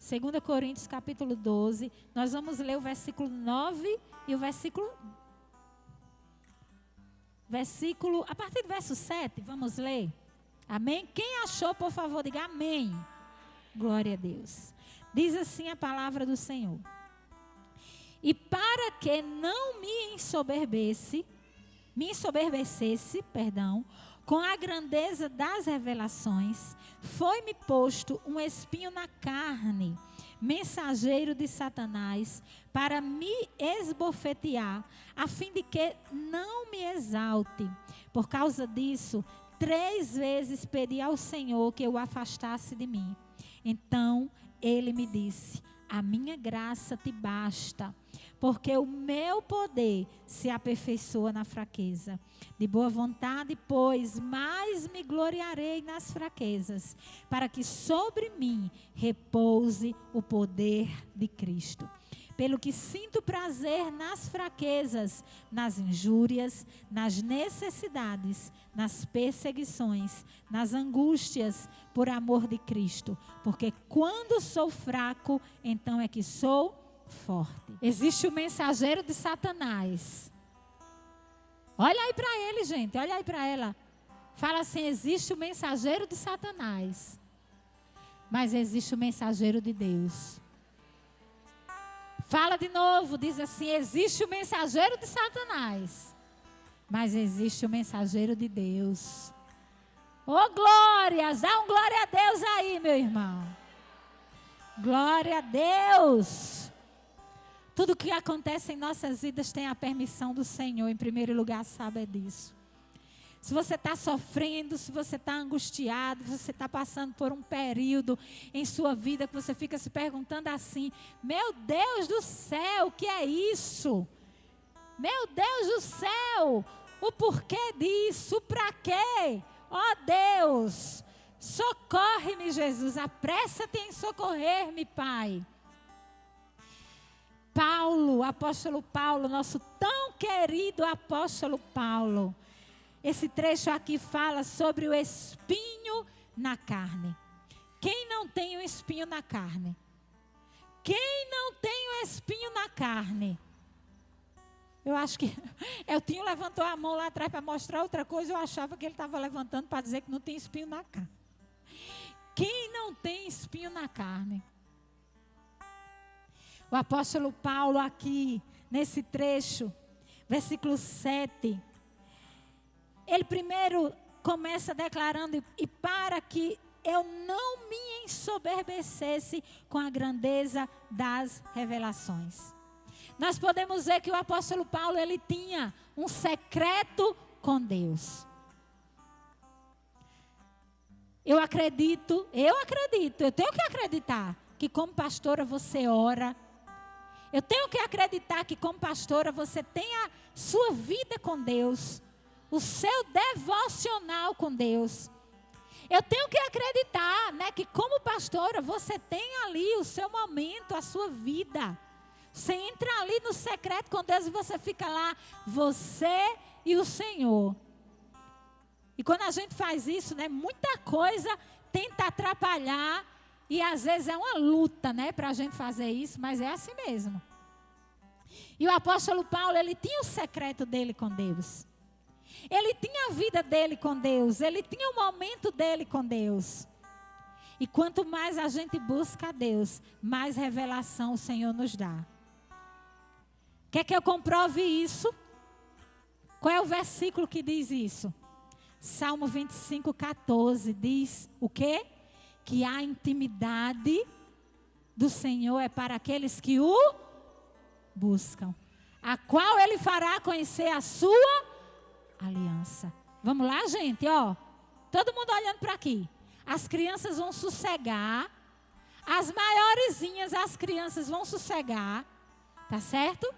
2 Coríntios capítulo 12. Nós vamos ler o versículo 9 e o versículo... A partir do verso 7, vamos ler. Amém? Quem achou, por favor, diga amém. Glória a Deus. Diz assim a palavra do Senhor. E para que não me ensoberbecesse, com a grandeza das revelações, foi-me posto um espinho na carne, mensageiro de Satanás, para me esbofetear, a fim de que não me exalte. Por causa disso, 3 vezes pedi ao Senhor que o afastasse de mim. Então ele me disse: a minha graça te basta, porque o meu poder se aperfeiçoa na fraqueza. De boa vontade, pois, mais me gloriarei nas fraquezas, para que sobre mim repouse o poder de Cristo. Pelo que sinto prazer nas fraquezas, nas injúrias, nas necessidades, nas perseguições, nas angústias, por amor de Cristo. Porque quando sou fraco, então é que sou forte. Existe o mensageiro de Satanás. Olha aí para ele, gente. Olha aí para ela. Fala assim: existe o mensageiro de Satanás, mas existe o mensageiro de Deus. Fala de novo, diz assim: existe o mensageiro de Satanás, mas existe o mensageiro de Deus. Oh, glórias! Dá um glória a Deus aí, meu irmão. Glória a Deus! Tudo que acontece em nossas vidas tem a permissão do Senhor. Em primeiro lugar, saiba disso. Se você está sofrendo, se você está angustiado, se você está passando por um período em sua vida que você fica se perguntando assim: meu Deus do céu, o que é isso? Meu Deus do céu, o porquê disso? Para quê? Ó Deus, socorre-me, Jesus, apressa-te em socorrer-me, Pai. Paulo, apóstolo Paulo, nosso tão querido apóstolo Paulo. Esse trecho aqui fala sobre o espinho na carne. Quem não tem um espinho na carne? Quem não tem um espinho na carne? Eu acho que Eltinho levantou a mão lá atrás para mostrar outra coisa. Eu achava que ele estava levantando para dizer que não tem espinho na carne. Quem não tem espinho na carne? O apóstolo Paulo aqui, nesse trecho, versículo 7, ele primeiro começa declarando: e para que eu não me ensoberbecesse com a grandeza das revelações. Nós podemos ver que o apóstolo Paulo, ele tinha um secreto com Deus. Eu tenho que acreditar que como pastora você ora. Eu tenho que acreditar que como pastora você tem a sua vida com Deus, o seu devocional com Deus. Eu tenho que acreditar, né, que como pastora você tem ali o seu momento, a sua vida. Você entra ali no secreto com Deus e você fica lá, você e o Senhor. E quando a gente faz isso, né, muita coisa tenta atrapalhar. E às vezes é uma luta, né, para a gente fazer isso, mas é assim mesmo. E o apóstolo Paulo, ele tinha o secreto dele com Deus. Ele tinha a vida dele com Deus. Ele tinha o momento dele com Deus. E quanto mais a gente busca a Deus, mais revelação o Senhor nos dá. Quer que eu comprove isso? Qual é o versículo que diz isso? Salmo 25, 14 diz o quê? Que a intimidade do Senhor é para aqueles que o buscam, a qual Ele fará conhecer a sua aliança. Vamos lá, gente, ó. Todo mundo olhando para aqui. As crianças vão sossegar. As maiorzinhas, as crianças vão sossegar. Tá certo?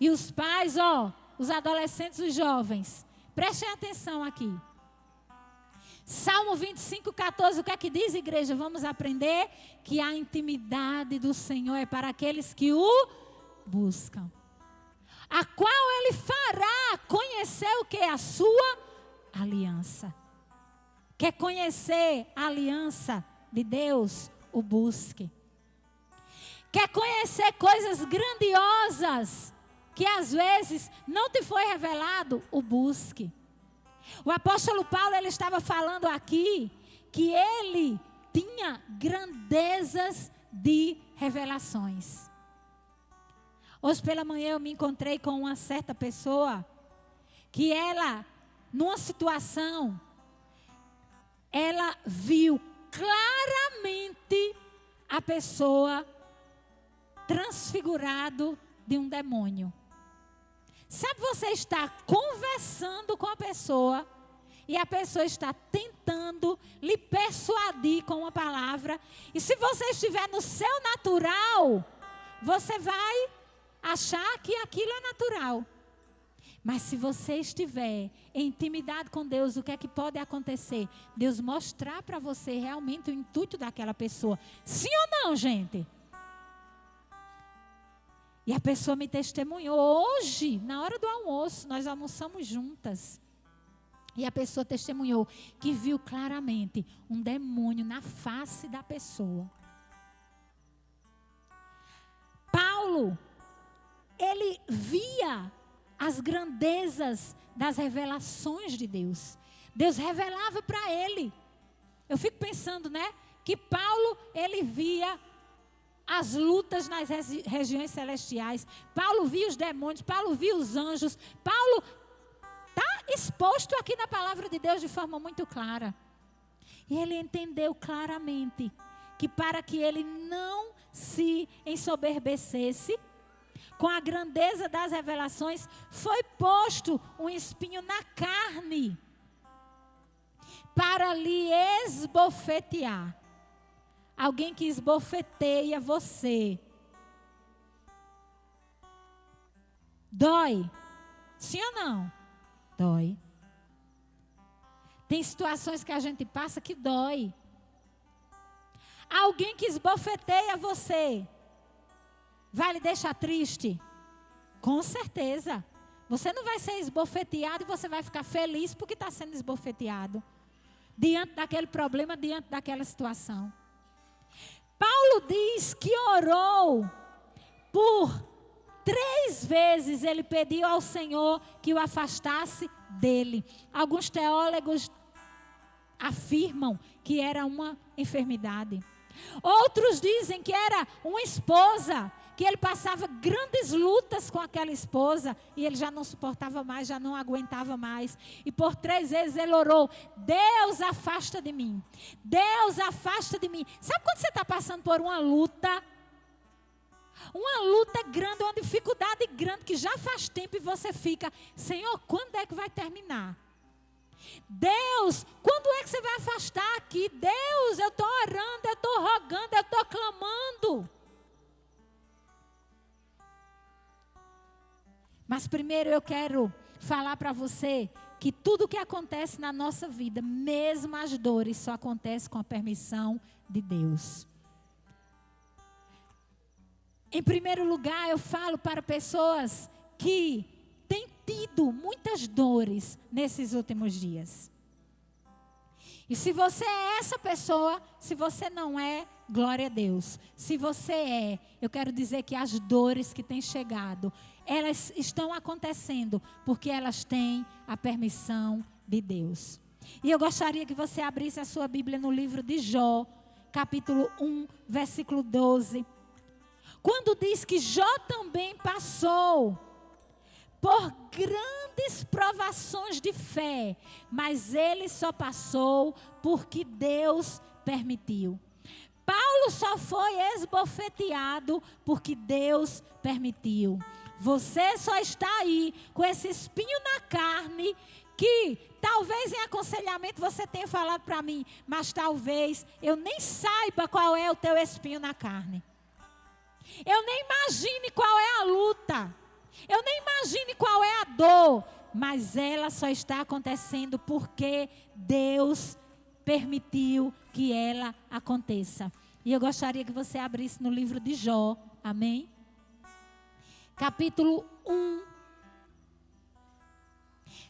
E os pais, ó, os adolescentes, os jovens, prestem atenção aqui. Salmo 25, 14, o que é que diz, igreja? Vamos aprender que a intimidade do Senhor é para aqueles que o buscam. A qual Ele fará conhecer o que? A sua aliança. Quer conhecer a aliança de Deus? o busque. Quer conhecer coisas grandiosas que às vezes não te foi revelado? O busque. O apóstolo Paulo, ele estava falando aqui que ele tinha grandezas de revelações. Hoje pela manhã eu me encontrei com uma certa pessoa que ela, numa situação, ela viu claramente a pessoa transfigurado de um demônio. Sabe, você está conversando com a pessoa e a pessoa está tentando lhe persuadir com uma palavra. E se você estiver no seu natural, você vai achar que aquilo é natural. Mas se você estiver em intimidade com Deus, o que é que pode acontecer? Deus mostrar para você realmente o intuito daquela pessoa. Sim ou não, gente? E a pessoa me testemunhou. Hoje, na hora do almoço, nós almoçamos juntas. E a pessoa testemunhou que viu claramente um demônio na face da pessoa. Paulo, ele via as grandezas das revelações de Deus. Deus revelava para ele. Eu fico pensando, né? Que Paulo, ele via as lutas nas regiões celestiais. Paulo via os demônios, Paulo via os anjos. Paulo está exposto aqui na palavra de Deus de forma muito clara. E ele entendeu claramente que para que ele não se ensoberbecesse com a grandeza das revelações, foi posto um espinho na carne para lhe esbofetear. Alguém que esbofeteia você. Dói? Sim ou não? Dói. Tem situações que a gente passa que dói. Alguém que esbofeteia você vai lhe deixar triste? Com certeza. Você não vai ser esbofeteado e você vai ficar feliz porque está sendo esbofeteado. Diante daquele problema, diante daquela situação. Paulo diz que orou por 3 vezes, ele pediu ao Senhor que o afastasse dele. Alguns teólogos afirmam que era uma enfermidade. Outros dizem que era uma esposa, que ele passava grandes lutas com aquela esposa e ele já não suportava mais, já não aguentava mais. E por 3 vezes ele orou: Deus, afasta de mim. Deus, afasta de mim. Sabe quando você está passando por uma luta? Uma luta grande, uma dificuldade grande que já faz tempo e você fica: Senhor, quando é que vai terminar? Deus, quando é que você vai afastar aqui? Deus, eu estou orando, eu estou rogando, eu estou clamando. Mas primeiro eu quero falar para você que tudo que acontece na nossa vida, mesmo as dores, só acontece com a permissão de Deus. Em primeiro lugar, eu falo para pessoas que têm tido muitas dores nesses últimos dias. E se você é essa pessoa, se você não é, glória a Deus. Se você é, eu quero dizer que as dores que têm chegado, elas estão acontecendo porque elas têm a permissão de Deus. E eu gostaria que você abrisse a sua Bíblia no livro de Jó, capítulo 1, versículo 12. Quando diz que Jó também passou por grandes provações de fé, mas ele só passou porque Deus permitiu. Paulo só foi esbofeteado porque Deus permitiu. Você só está aí com esse espinho na carne que talvez em aconselhamento você tenha falado para mim, mas talvez eu nem saiba qual é o teu espinho na carne. Eu nem imagine qual é a luta. Eu nem imagine qual é a dor, mas ela só está acontecendo porque Deus permitiu que ela aconteça. E eu gostaria que você abrisse no livro de Jó, amém? Capítulo 1.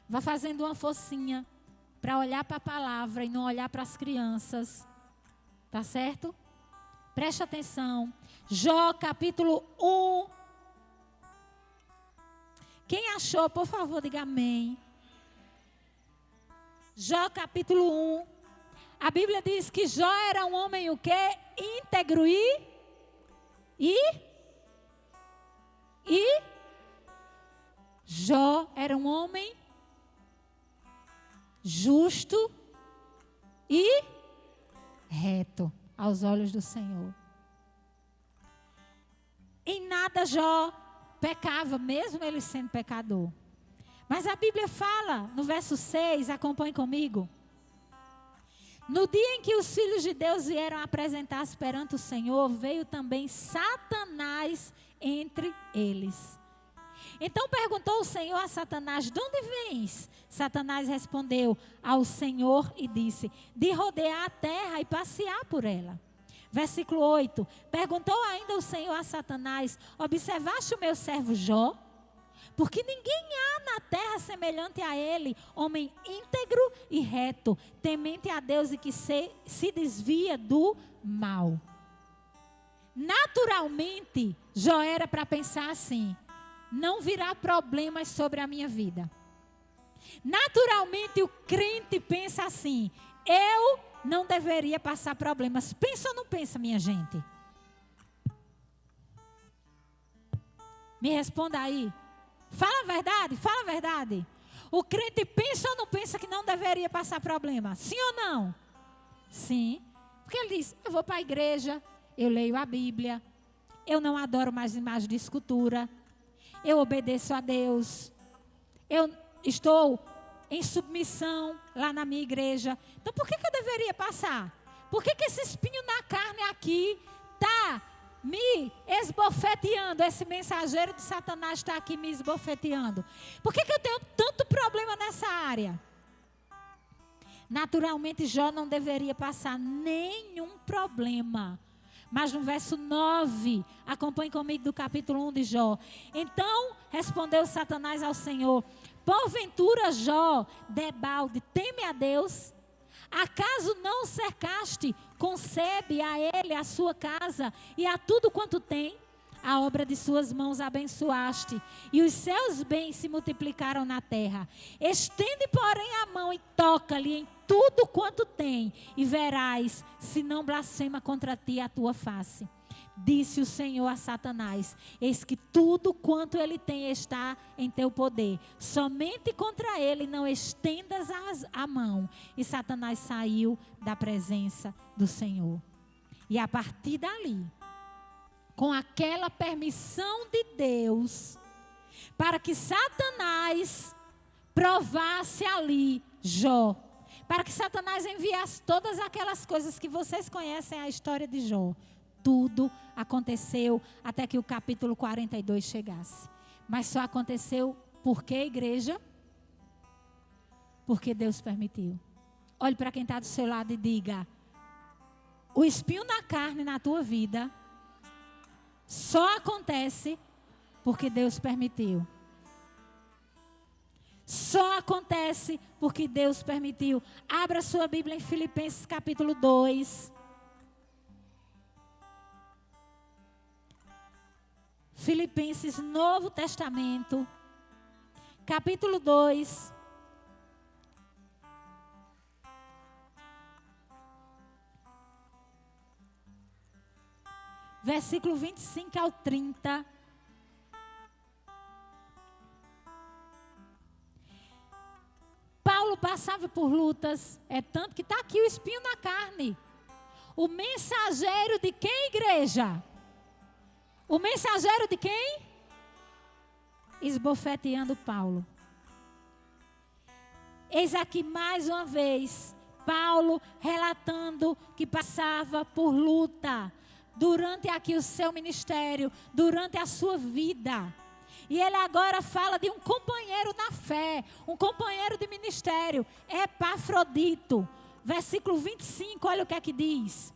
Vá fazendo uma forcinha para olhar para a palavra e não olhar para as crianças, tá certo? Preste atenção. Jó capítulo 1. Quem achou, por favor, diga amém. Jó capítulo 1. A Bíblia diz que Jó era um homem o quê? Íntegro e Jó era um homem justo e reto aos olhos do Senhor. Em nada Jó pecava, mesmo ele sendo pecador. Mas a Bíblia fala, no verso 6, acompanhe comigo. No dia em que os filhos de Deus vieram apresentar-se perante o Senhor, veio também Satanás entre eles. Então perguntou o Senhor a Satanás: de onde vens? Satanás respondeu ao Senhor e disse: de rodear a terra e passear por ela. Versículo 8. Perguntou ainda o Senhor a Satanás: observaste o meu servo Jó? Porque ninguém há na terra semelhante a ele, homem íntegro e reto, temente a Deus e que se desvia do mal. Naturalmente, Jó era para pensar assim: não virá problemas sobre a minha vida. Naturalmente, o crente pensa assim: eu não deveria passar problemas. Pensa ou não pensa, minha gente? Me responda aí. Fala a verdade, fala a verdade. O crente pensa ou não pensa que não deveria passar problema? Sim ou não? Sim. Porque ele diz: eu vou para a igreja, eu leio a Bíblia, eu não adoro mais imagens de escultura, eu obedeço a Deus, eu estou em submissão lá na minha igreja. Então por que eu deveria passar? Por que esse espinho na carne aqui está me esbofeteando? Esse mensageiro de Satanás está aqui me esbofeteando. Por que eu tenho tanto problema nessa área? Naturalmente Jó não deveria passar nenhum problema. Mas no verso 9, acompanhe comigo do capítulo 1 de Jó. Então respondeu Satanás ao Senhor: porventura Jó, debalde, teme a Deus? Acaso não o cercaste, concebe a ele a sua casa e a tudo quanto tem? A obra de suas mãos abençoaste, e os seus bens se multiplicaram na terra. Estende, porém, a mão e toca-lhe em tudo quanto tem, e verás se não blasfema contra ti a tua face. Disse o Senhor a Satanás: eis que tudo quanto ele tem está em teu poder, somente contra ele não estendas a mão. E Satanás saiu da presença do Senhor. E a partir dali, com aquela permissão de Deus, para que Satanás provasse ali Jó, para que Satanás enviasse todas aquelas coisas que vocês conhecem a história de Jó, tudo aconteceu até que o capítulo 42 chegasse. Mas só aconteceu por quê, igreja? Porque Deus permitiu. Olhe para quem está do seu lado e diga: o espinho na carne na tua vida só acontece porque Deus permitiu. Só acontece porque Deus permitiu. Abra sua Bíblia em Filipenses capítulo 2. Filipenses, Novo Testamento, capítulo 2. Versículo 25 ao 30. Paulo passava por lutas, é tanto que está aqui o espinho na carne. O mensageiro de quem, igreja? O mensageiro de quem? Esbofeteando Paulo. Eis aqui mais uma vez, Paulo relatando que passava por luta durante aqui o seu ministério, durante a sua vida. E ele agora fala de um companheiro na fé, um companheiro de ministério, Epafrodito. Versículo 25, olha o que é que diz.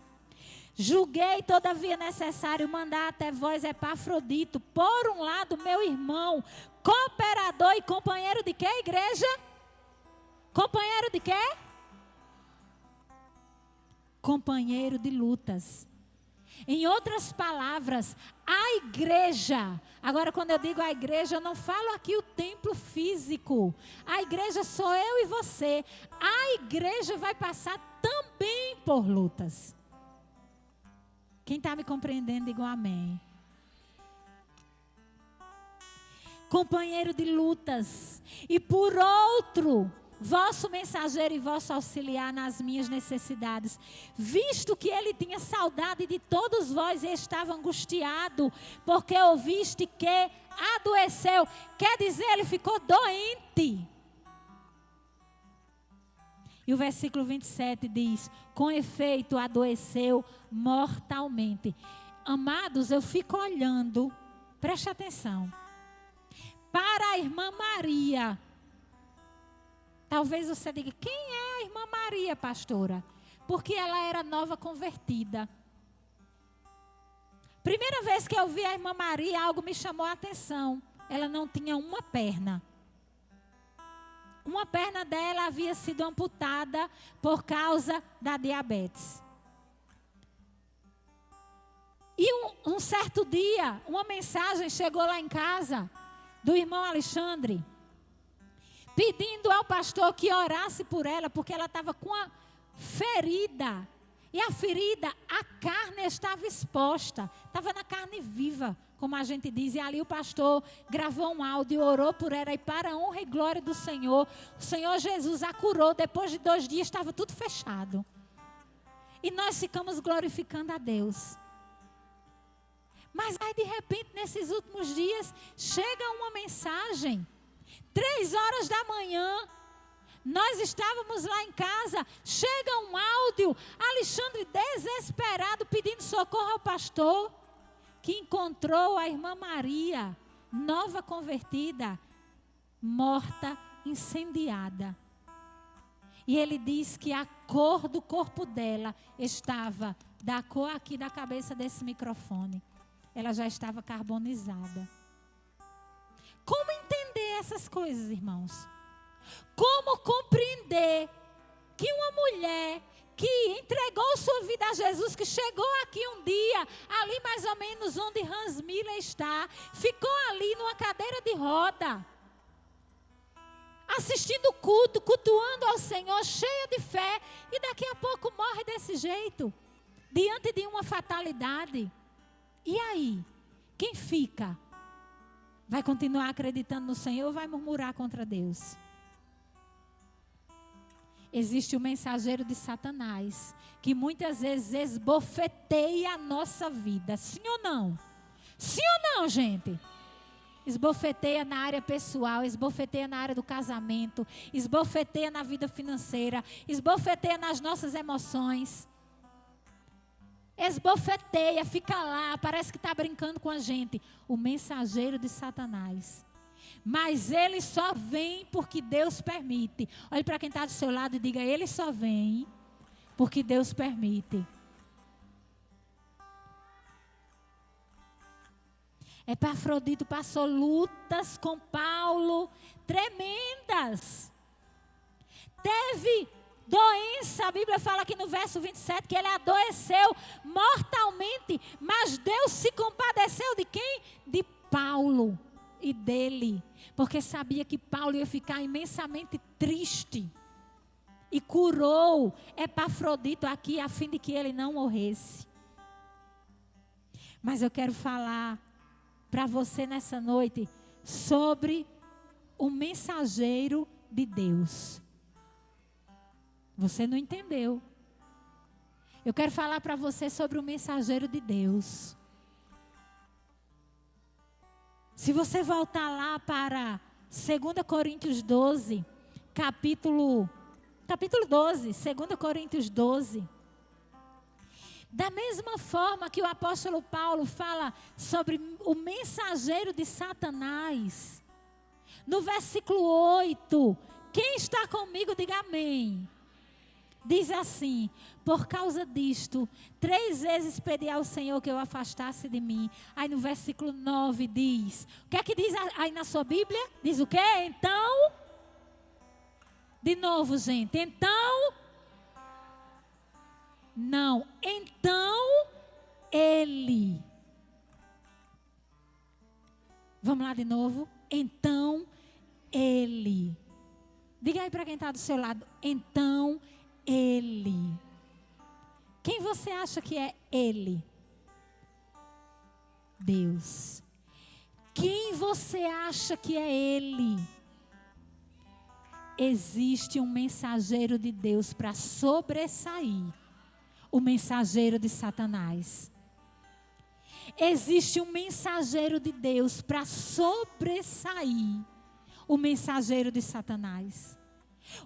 Julguei, todavia, necessário mandar até vós Epafrodito, por um lado, meu irmão, cooperador e companheiro de quê, igreja? Companheiro de quê? Companheiro de lutas. Em outras palavras, a igreja, agora quando eu digo a igreja, eu não falo aqui o templo físico. A igreja sou eu e você. A igreja vai passar também por lutas. Quem está me compreendendo, diga um amém. Companheiro de lutas, e por outro, vosso mensageiro e vosso auxiliar nas minhas necessidades, visto que ele tinha saudade de todos vós e estava angustiado, porque ouviste que adoeceu, quer dizer, ele ficou doente. E o versículo 27 diz, com efeito adoeceu mortalmente. Amados, eu fico olhando, preste atenção, para a irmã Maria. Talvez você diga, quem é a irmã Maria, pastora? Porque ela era nova convertida. Primeira vez que eu vi a irmã Maria, algo me chamou a atenção. Ela não tinha uma perna. Uma perna dela havia sido amputada por causa da diabetes. E um certo dia, uma mensagem chegou lá em casa do irmão Alexandre, pedindo ao pastor que orasse por ela, porque ela estava com a ferida. E a ferida, a carne estava exposta, estava na carne viva, como a gente diz. E ali o pastor gravou um áudio, orou por ela, e para a honra e glória do Senhor, o Senhor Jesus a curou. Depois de 2 dias estava tudo fechado. E nós ficamos glorificando a Deus. Mas aí de repente, nesses últimos dias, chega uma mensagem. 3 horas da manhã, nós estávamos lá em casa, chega um áudio, Alexandre desesperado pedindo socorro ao pastor, que encontrou a irmã Maria, nova convertida, morta, incendiada. E ele diz que a cor do corpo dela estava da cor aqui da cabeça desse microfone. Ela já estava carbonizada. Como entender essas coisas, irmãos? Como compreender que uma mulher que entregou sua vida a Jesus, que chegou aqui um dia, ali mais ou menos onde Hans Miller está, ficou ali numa cadeira de roda, assistindo o culto, cultuando ao Senhor, cheia de fé, e daqui a pouco morre desse jeito, diante de uma fatalidade. E aí, quem fica? Vai continuar acreditando no Senhor ou vai murmurar contra Deus? Existe o mensageiro de Satanás, que muitas vezes esbofeteia a nossa vida. Sim ou não? Sim ou não, gente? Esbofeteia na área pessoal, esbofeteia na área do casamento, esbofeteia na vida financeira, esbofeteia nas nossas emoções. Esbofeteia, fica lá, parece que está brincando com a gente. O mensageiro de Satanás. Mas ele só vem porque Deus permite. Olhe para quem está do seu lado e diga, ele só vem porque Deus permite. Epafrodito passou lutas com Paulo tremendas. Teve doença, a Bíblia fala aqui no verso 27 que ele adoeceu mortalmente, mas Deus se compadeceu de quem? De Paulo e dele, porque sabia que Paulo ia ficar imensamente triste e curou Epafrodito aqui a fim de que ele não morresse. Mas eu quero falar para você nessa noite sobre o mensageiro de Deus. Você não entendeu. Eu quero falar para você sobre o mensageiro de Deus. Se você voltar lá para 2 Coríntios 12, capítulo 12, 2 Coríntios 12. Da mesma forma que o apóstolo Paulo fala sobre o mensageiro de Satanás, no versículo 8, quem está comigo, diga amém. Diz assim, por causa disto, 3 vezes pedi ao Senhor que eu afastasse de mim. Aí no versículo 9 diz, o que é que diz aí na sua Bíblia? Diz o quê? Então, de novo, gente, então, não, então ele. Vamos lá de novo. Então ele. Diga aí para quem está do seu lado. Então ele. Quem você acha que é ele? Deus. Quem você acha que é ele? Existe um mensageiro de Deus para sobressair o mensageiro de Satanás. Existe um mensageiro de Deus para sobressair o mensageiro de Satanás.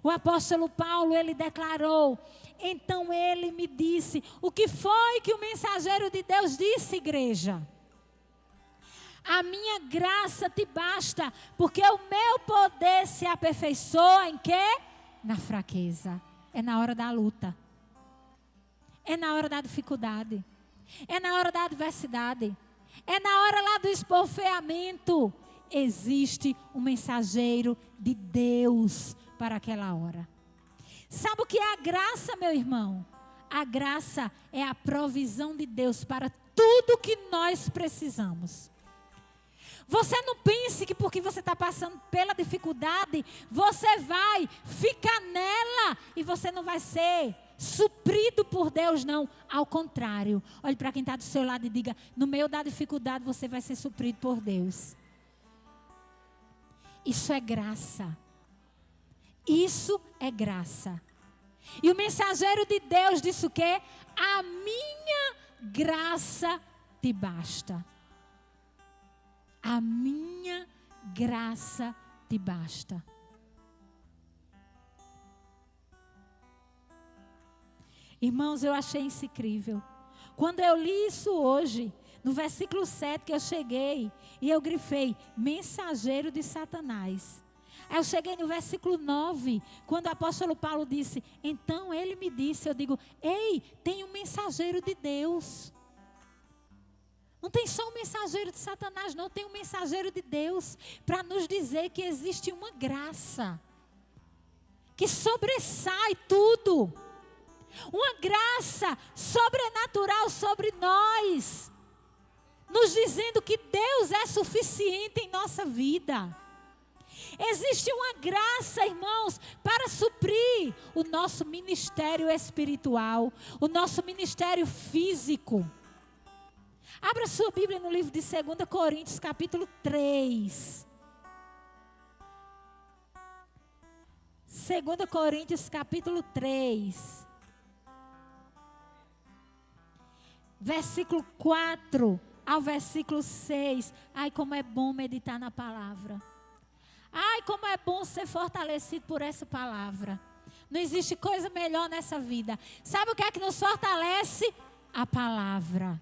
O apóstolo Paulo, ele declarou, então ele me disse, o que foi que o mensageiro de Deus disse, igreja? A minha graça te basta, porque o meu poder se aperfeiçoa em quê? Na fraqueza. É na hora da luta. É na hora da dificuldade. É na hora da adversidade. É na hora lá do esbofeamento. Existe um mensageiro de Deus para aquela hora. Sabe o que é a graça, meu irmão? A graça é a provisão de Deus para tudo que nós precisamos. Você não pense que porque você está passando pela dificuldade, você vai ficar nela e você não vai ser suprido por Deus, não. Ao contrário, olhe para quem está do seu lado e diga, no meio da dificuldade você vai ser suprido por Deus. Isso é graça. Isso é graça. E o mensageiro de Deus disse o quê? A minha graça te basta. A minha graça te basta. Irmãos, eu achei isso incrível. Quando eu li isso hoje, no versículo 7 que eu cheguei, e eu grifei, mensageiro de Satanás. Aí eu cheguei no versículo 9, quando o apóstolo Paulo disse, então ele me disse, eu digo, ei, tem um mensageiro de Deus. Não tem só um mensageiro de Satanás, não. Tem um mensageiro de Deus para nos dizer que existe uma graça que sobressai tudo. Uma graça sobrenatural sobre nós. Nos dizendo que Deus é suficiente em nossa vida. Existe uma graça, irmãos, para suprir o nosso ministério espiritual, o nosso ministério físico. Abra sua Bíblia no livro de 2 Coríntios, capítulo 3. 2 Coríntios, capítulo 3. Versículo 4 ao versículo 6. Ai, como é bom meditar na palavra. Ai, como é bom ser fortalecido por essa palavra. Não existe coisa melhor nessa vida. Sabe o que é que nos fortalece? A palavra.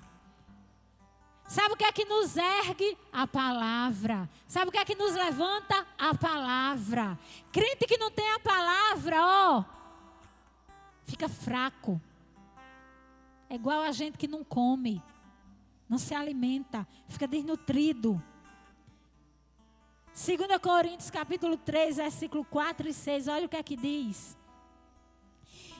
Sabe o que é que nos ergue? A palavra. Sabe o que é que nos levanta? A palavra. Crente que não tem a palavra, fica fraco. É igual a gente que não come, não se alimenta, fica desnutrido. 2 Coríntios capítulo 3, versículo 4 e 6, olha o que é que diz.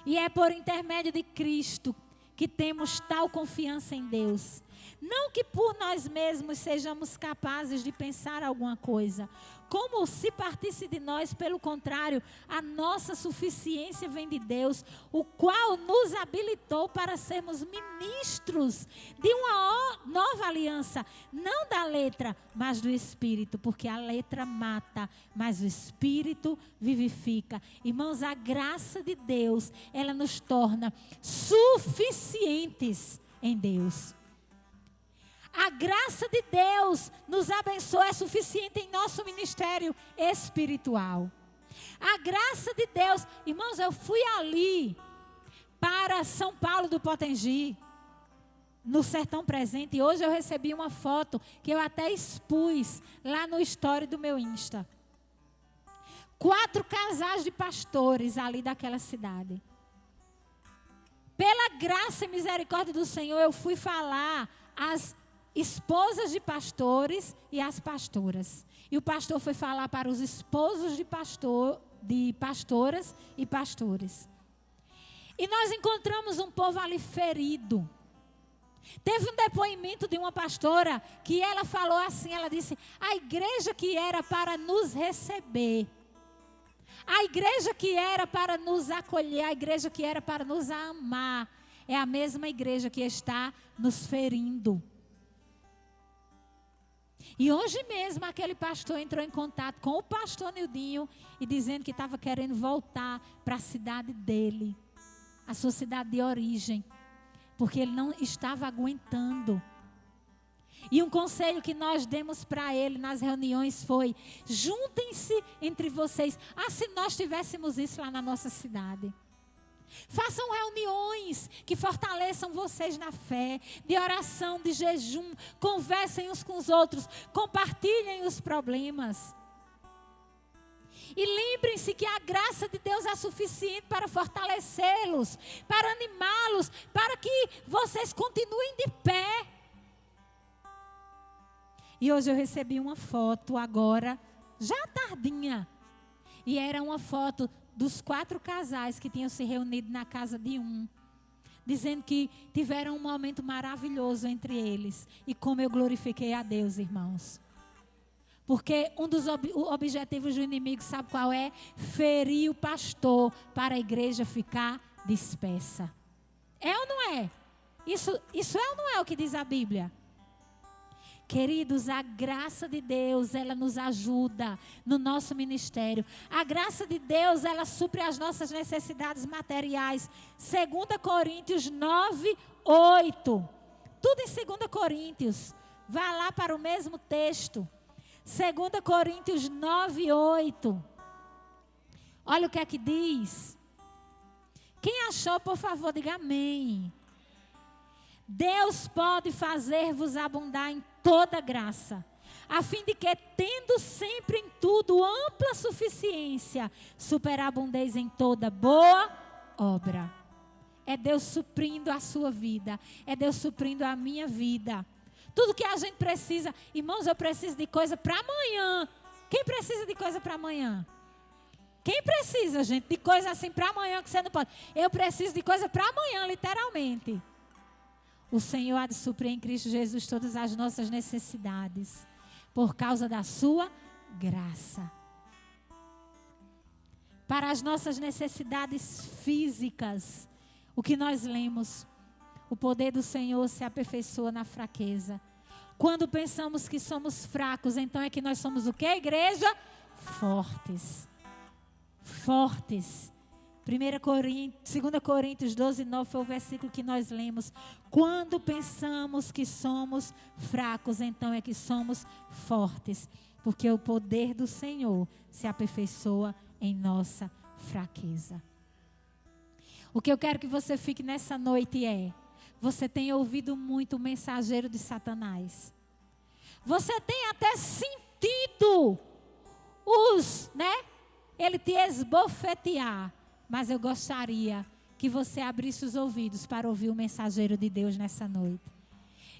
E é por intermédio de Cristo que temos tal confiança em Deus. Não que por nós mesmos sejamos capazes de pensar alguma coisa, como se partisse de nós, pelo contrário, a nossa suficiência vem de Deus, o qual nos habilitou para sermos ministros de uma nova aliança, não da letra, mas do Espírito, porque a letra mata, mas o Espírito vivifica. Irmãos, a graça de Deus, ela nos torna suficientes em Deus. A graça de Deus nos abençoa, é suficiente em nosso ministério espiritual. A graça de Deus, irmãos, eu fui ali para São Paulo do Potengi, no Sertão Presente, e hoje eu recebi uma foto que eu até expus lá no story do meu Insta. 4 casais de pastores ali daquela cidade. Pela graça e misericórdia do Senhor, eu fui falar às esposas de pastores e as pastoras. E o pastor foi falar para os esposos de pastoras e pastores. E nós encontramos um povo ali ferido. Teve um depoimento de uma pastora que ela falou assim, ela disse, a igreja que era para nos receber, a igreja que era para nos acolher, a igreja que era para nos amar, é a mesma igreja que está nos ferindo. E hoje mesmo aquele pastor entrou em contato com o pastor Nildinho e dizendo que estava querendo voltar para a cidade dele, a sua cidade de origem, porque ele não estava aguentando. E um conselho que nós demos para ele nas reuniões foi: juntem-se entre vocês. Ah, se nós tivéssemos isso lá na nossa cidade. Façam reuniões que fortaleçam vocês na fé, de oração, de jejum. Conversem uns com os outros, compartilhem os problemas. E lembrem-se que a graça de Deus é suficiente para fortalecê-los, para animá-los, para que vocês continuem de pé. E hoje eu recebi uma foto agora, já tardinha. E era uma foto dos 4 casais que tinham se reunido na casa de um, dizendo que tiveram um momento maravilhoso entre eles. E como eu glorifiquei a Deus, irmãos. Porque um dos objetivos do inimigo, sabe qual é? Ferir o pastor para a igreja ficar dispersa. É ou não é? Isso é ou não é o que diz a Bíblia? Queridos, a graça de Deus, ela nos ajuda no nosso ministério. A graça de Deus, ela supre as nossas necessidades materiais. 2 Coríntios 9, 8. Tudo em 2 Coríntios. Vá lá para o mesmo texto. 2 Coríntios 9, 8. Olha o que é que diz. Quem achou, por favor, diga amém. Deus pode fazer-vos abundar em toda graça, a fim de que, tendo sempre em tudo ampla suficiência, superabundeis em toda boa obra. É Deus suprindo a sua vida, é Deus suprindo a minha vida. Tudo que a gente precisa, irmãos, eu preciso de coisa para amanhã. Quem precisa de coisa para amanhã? Quem precisa, gente, de coisa assim para amanhã que você não pode? Eu preciso de coisa para amanhã, literalmente. O Senhor há de suprir em Cristo Jesus todas as nossas necessidades, por causa da sua graça. Para as nossas necessidades físicas, o que nós lemos, o poder do Senhor se aperfeiçoa na fraqueza. Quando pensamos que somos fracos, então é que nós somos o quê, igreja? Fortes. Fortes. 2 Coríntios 12, 9 foi o versículo que nós lemos. Quando pensamos que somos fracos, então é que somos fortes. Porque o poder do Senhor se aperfeiçoa em nossa fraqueza. O que eu quero que você fique nessa noite é: você tem ouvido muito o mensageiro de Satanás. Você tem até sentido ele te esbofetear. Mas eu gostaria que você abrisse os ouvidos para ouvir o mensageiro de Deus nessa noite.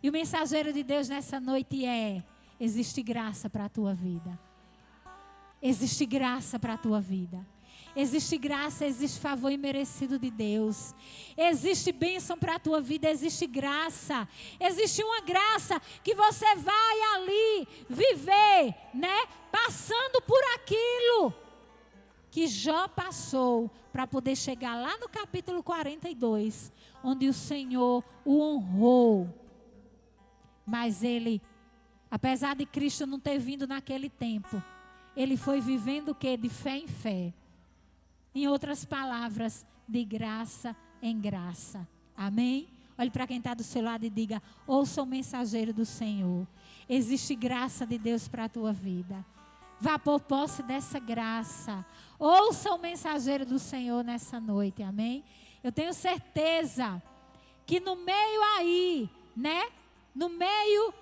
E o mensageiro de Deus nessa noite é: existe graça para a tua vida. Existe graça para a tua vida. Existe graça, existe favor imerecido de Deus. Existe bênção para a tua vida, existe graça. Existe uma graça que você vai ali viver, passando por aquilo que Jó passou para poder chegar lá no capítulo 42, onde o Senhor o honrou. Mas ele, apesar de Cristo não ter vindo naquele tempo, ele foi vivendo o quê? De fé em fé. Em outras palavras, de graça em graça. Amém? Olhe para quem está do seu lado e diga: ouça o mensageiro do Senhor. Existe graça de Deus para a tua vida. Vá por posse dessa graça. Ouça o mensageiro do Senhor nessa noite, amém? Eu tenho certeza que no meio aí, no meio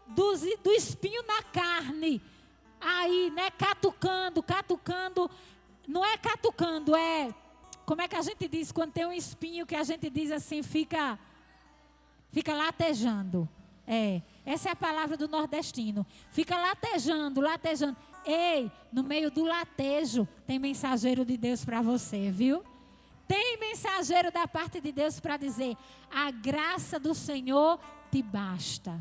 do espinho na carne, aí, catucando, não é catucando, é, como é que a gente diz quando tem um espinho que a gente diz assim, fica latejando. Essa é a palavra do nordestino. Fica latejando. Ei, no meio do latejo tem mensageiro de Deus para você, viu? tem mensageiro da parte de Deus para dizer: a graça do Senhor te basta.